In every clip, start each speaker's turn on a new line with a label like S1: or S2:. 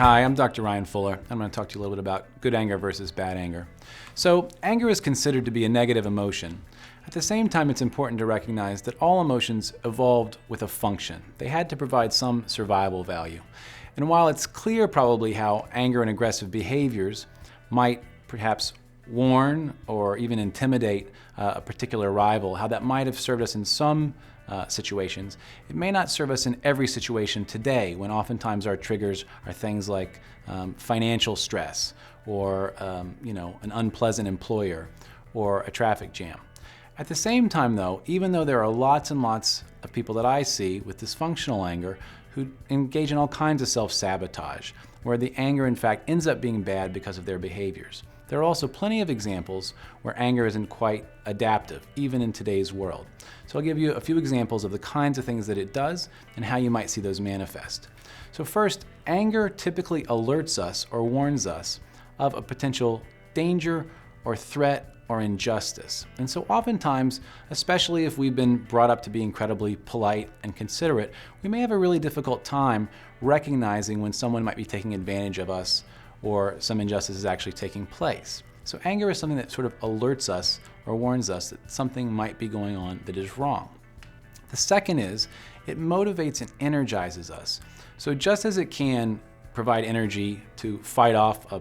S1: Hi, I'm Dr. Ryan Fuller. I'm going to talk to you a little bit about good anger versus bad anger. So, anger is considered to be a negative emotion. At the same time, it's important to recognize that all emotions evolved with a function. They had to provide some survival value. And while it's clear probably how anger and aggressive behaviors might perhaps warn or even intimidate a particular rival, how that might have served us in some situations, it may not serve us in every situation today, when oftentimes our triggers are things like financial stress or an unpleasant employer or a traffic jam. At the same time though, even though there are lots and lots of people that I see with dysfunctional anger who engage in all kinds of self-sabotage, where the anger in fact ends up being bad because of their behaviors, there are also plenty of examples where anger isn't quite adaptive, even in today's world. So I'll give you a few examples of the kinds of things that it does and how you might see those manifest. So first, anger typically alerts us or warns us of a potential danger or threat or injustice. And so oftentimes, especially if we've been brought up to be incredibly polite and considerate, we may have a really difficult time recognizing when someone might be taking advantage of us or some injustice is actually taking place. So anger is something that sort of alerts us or warns us that something might be going on that is wrong. The second is it motivates and energizes us. So just as it can provide energy to fight off a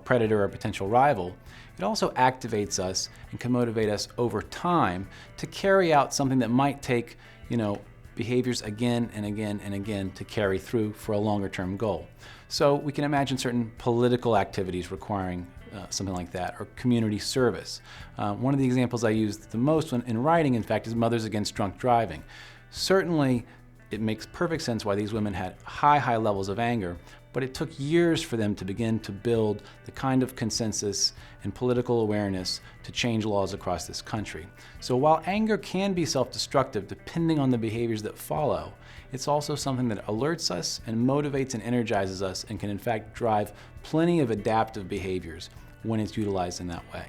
S1: predator or a potential rival, it also activates us and can motivate us over time to carry out something that might take behaviors again and again and again to carry through for a longer term goal. So we can imagine certain political activities requiring something like that, or community service. One of the examples I use the most in writing, in fact, is Mothers Against Drunk Driving. Certainly, it makes perfect sense why these women had high levels of anger, but it took years for them to begin to build the kind of consensus and political awareness to change laws across this country. So while anger can be self-destructive depending on the behaviors that follow, it's also something that alerts us and motivates and energizes us and can in fact drive plenty of adaptive behaviors when it's utilized in that way.